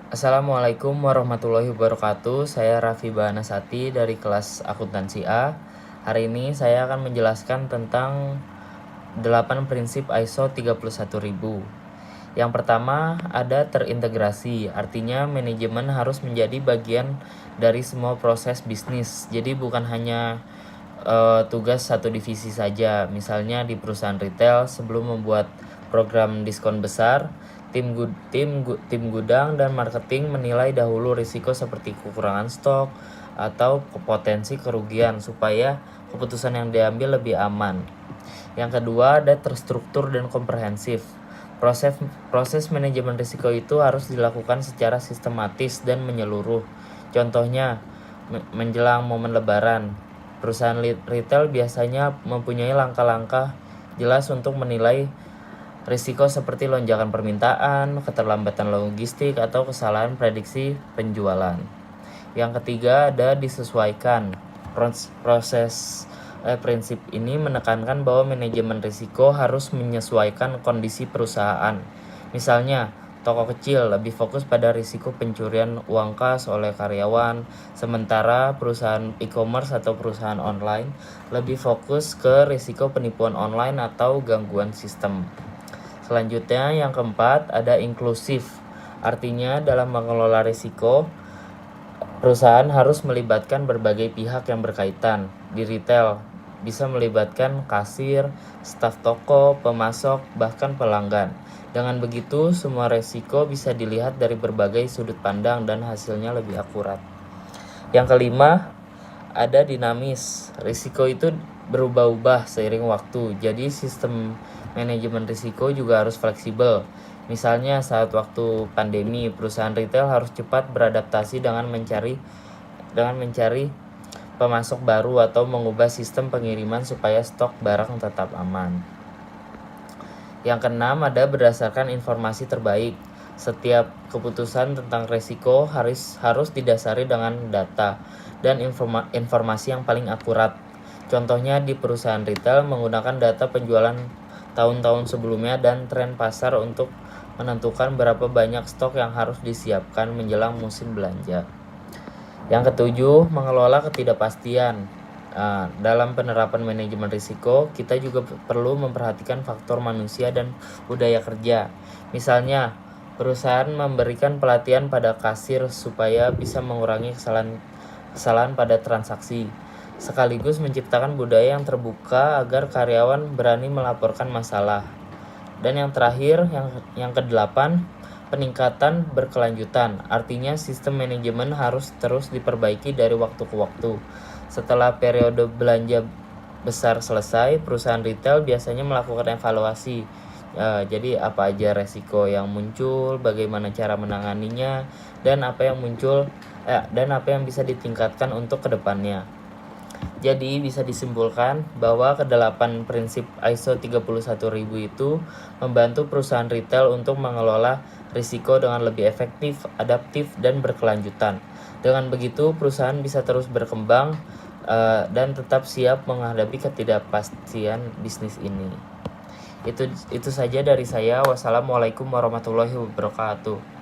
Assalamualaikum warahmatullahi wabarakatuh. Saya Raffi Bahanasati dari kelas akuntansi A. Hari ini saya akan menjelaskan tentang 8 prinsip ISO 31000. Yang pertama ada terintegrasi, artinya manajemen harus menjadi bagian dari semua proses bisnis. Jadi bukan hanya tugas satu divisi saja. Misalnya di perusahaan retail, sebelum membuat program diskon besar, tim gudang dan marketing menilai dahulu risiko seperti kekurangan stok atau potensi kerugian supaya keputusan yang diambil lebih aman. Yang kedua ada terstruktur dan komprehensif. Proses manajemen risiko itu harus dilakukan secara sistematis dan menyeluruh. Contohnya, menjelang momen lebaran, perusahaan retail biasanya mempunyai langkah-langkah jelas untuk menilai risiko seperti lonjakan permintaan, keterlambatan logistik, atau kesalahan prediksi penjualan. Yang ketiga ada disesuaikan. Prinsip ini menekankan bahwa manajemen risiko harus menyesuaikan kondisi perusahaan. Misalnya, toko kecil lebih fokus pada risiko pencurian uang kas oleh karyawan, sementara perusahaan e-commerce atau perusahaan online lebih fokus ke risiko penipuan online atau gangguan sistem. Selanjutnya yang keempat ada inklusif. Artinya dalam mengelola risiko, perusahaan harus melibatkan berbagai pihak yang berkaitan. Di retail bisa melibatkan kasir, staf toko, pemasok, bahkan pelanggan. Dengan begitu, semua risiko bisa dilihat dari berbagai sudut pandang dan hasilnya lebih akurat. Yang kelima, ada dinamis. Risiko itu berubah-ubah seiring waktu. Jadi sistem manajemen risiko juga harus fleksibel. Misalnya saat waktu pandemi, perusahaan retail harus cepat beradaptasi dengan mencari pemasok baru atau mengubah sistem pengiriman supaya stok barang tetap aman. Yang keenam ada berdasarkan informasi terbaik. Setiap keputusan tentang risiko harus didasari dengan data dan informasi yang paling akurat. Contohnya di perusahaan retail menggunakan data penjualan tahun-tahun sebelumnya dan tren pasar untuk menentukan berapa banyak stok yang harus disiapkan menjelang musim belanja. Yang ketujuh, mengelola ketidakpastian. Dalam penerapan manajemen risiko, kita juga perlu memperhatikan faktor manusia dan budaya kerja. Misalnya, perusahaan memberikan pelatihan pada kasir supaya bisa mengurangi kesalahan pada transaksi, sekaligus menciptakan budaya yang terbuka agar karyawan berani melaporkan masalah. Dan yang terakhir, yang kedelapan, peningkatan berkelanjutan. Artinya sistem manajemen harus terus diperbaiki dari waktu ke waktu. Setelah periode belanja besar selesai, perusahaan retail biasanya melakukan evaluasi. Jadi apa aja resiko yang muncul, bagaimana cara menanganinya, dan apa yang bisa ditingkatkan untuk kedepannya. Jadi bisa disimpulkan bahwa kedelapan prinsip ISO 31000 itu membantu perusahaan retail untuk mengelola risiko dengan lebih efektif, adaptif, dan berkelanjutan. Dengan begitu perusahaan bisa terus berkembang dan tetap siap menghadapi ketidakpastian bisnis ini. Itu saja dari saya. Wassalamualaikum warahmatullahi wabarakatuh.